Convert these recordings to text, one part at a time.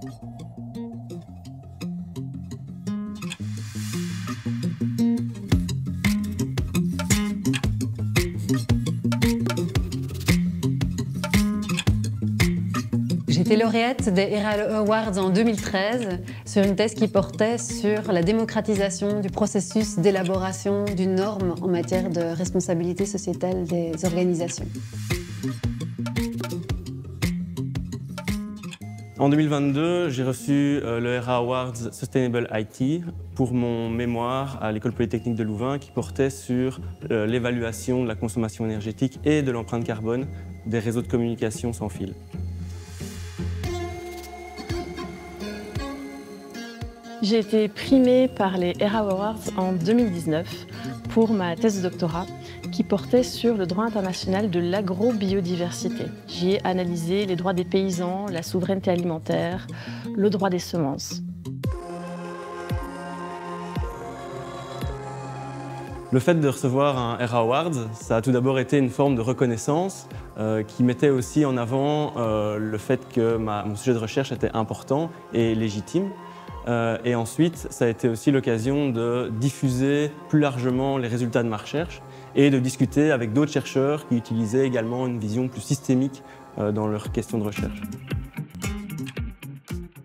J'ai été lauréate des ERA Awards en 2013 sur une thèse qui portait sur la démocratisation du processus d'élaboration d'une norme en matière de responsabilité sociétale des organisations. En 2022, j'ai reçu le ERA Awards Sustainable IT pour mon mémoire à l'École polytechnique de Louvain qui portait sur l'évaluation de la consommation énergétique et de l'empreinte carbone des réseaux de communication sans fil. J'ai été primée par les ERA Awards en 2019 pour ma thèse de doctorat qui portait sur le droit international de l'agrobiodiversité. J'y ai analysé les droits des paysans, la souveraineté alimentaire, le droit des semences. Le fait de recevoir un ERA Awards, ça a tout d'abord été une forme de reconnaissance qui mettait aussi en avant le fait que mon sujet de recherche était important et légitime. Et ensuite, ça a été aussi l'occasion de diffuser plus largement les résultats de ma recherche et de discuter avec d'autres chercheurs qui utilisaient également une vision plus systémique dans leurs questions de recherche.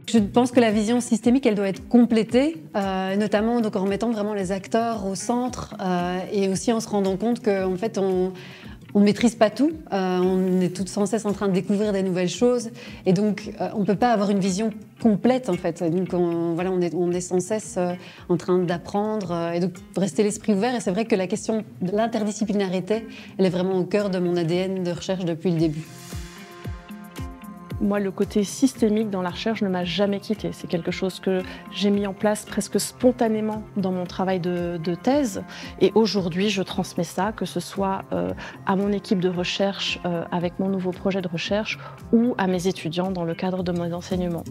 Je pense que la vision systémique, elle doit être complétée, notamment donc, en remettant vraiment les acteurs au centre et aussi en se rendant compte qu'en fait, on ne maîtrise pas tout, on est sans cesse en train de découvrir des nouvelles choses et donc on ne peut pas avoir une vision complète en fait. Donc on est sans cesse en train d'apprendre et donc rester l'esprit ouvert. Et c'est vrai que la question de l'interdisciplinarité, elle est vraiment au cœur de mon ADN de recherche depuis le début. Moi, le côté systémique dans la recherche ne m'a jamais quitté. C'est quelque chose que j'ai mis en place presque spontanément dans mon travail de thèse. Et aujourd'hui, je transmets ça, que ce soit à mon équipe de recherche avec mon nouveau projet de recherche ou à mes étudiants dans le cadre de mes enseignements.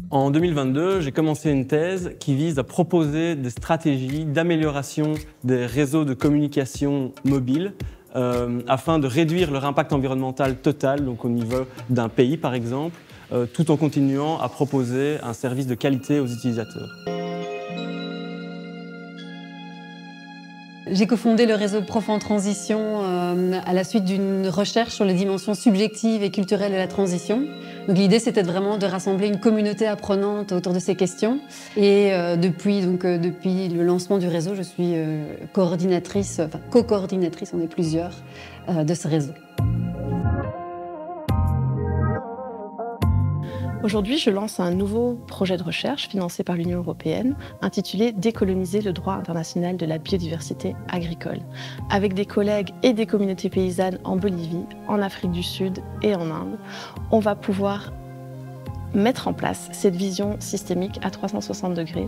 En 2022, j'ai commencé une thèse qui vise à proposer des stratégies d'amélioration des réseaux de communication mobiles afin de réduire leur impact environnemental total, donc au niveau d'un pays par exemple, tout en continuant à proposer un service de qualité aux utilisateurs. J'ai cofondé le réseau Prof en Transition à la suite d'une recherche sur les dimensions subjectives et culturelles de la transition. Donc l'idée, c'était vraiment de rassembler une communauté apprenante autour de ces questions. Et depuis le lancement du réseau, je suis co-coordinatrice, on est plusieurs, de ce réseau. Aujourd'hui, je lance un nouveau projet de recherche financé par l'Union européenne intitulé « Décoloniser le droit international de la biodiversité agricole ». Avec des collègues et des communautés paysannes en Bolivie, en Afrique du Sud et en Inde, on va pouvoir mettre en place cette vision systémique à 360 degrés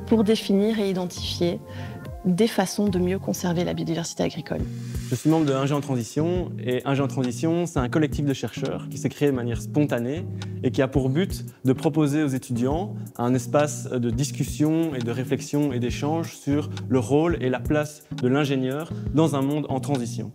pour définir et identifier des façons de mieux conserver la biodiversité agricole. Je suis membre de 1G en Transition et 1G en Transition, c'est un collectif de chercheurs qui s'est créé de manière spontanée et qui a pour but de proposer aux étudiants un espace de discussion et de réflexion et d'échange sur le rôle et la place de l'ingénieur dans un monde en transition.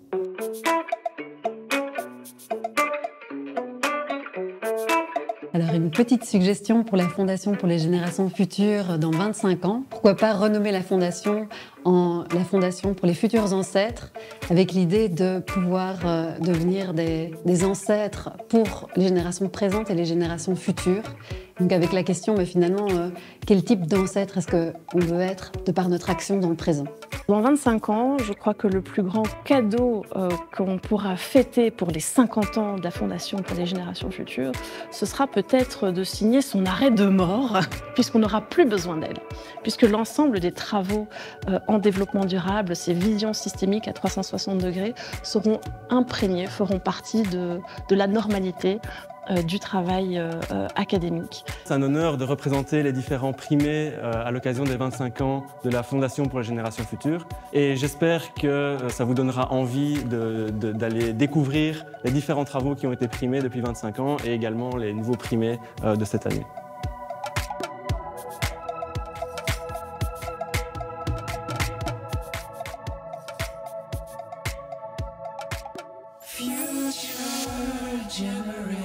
Alors une petite suggestion pour la Fondation pour les générations futures dans 25 ans. Pourquoi pas renommer la Fondation en la Fondation pour les futurs ancêtres, avec l'idée de pouvoir devenir des ancêtres pour les générations présentes et les générations futures. Donc avec la question, mais finalement, quel type d'ancêtre est-ce qu'on veut être de par notre action dans le présent? Dans 25 ans, je crois que le plus grand cadeau qu'on pourra fêter pour les 50 ans de la Fondation pour les générations futures, ce sera peut-être de signer son arrêt de mort, puisqu'on n'aura plus besoin d'elle, puisque l'ensemble des travaux en développement durable, ces visions systémiques à 360 degrés, seront imprégnés, feront partie de la normalité du travail académique. C'est un honneur de représenter les différents primés à l'occasion des 25 ans de la Fondation pour les générations futures. Et j'espère que ça vous donnera envie d'aller découvrir les différents travaux qui ont été primés depuis 25 ans et également les nouveaux primés de cette année. Future generation.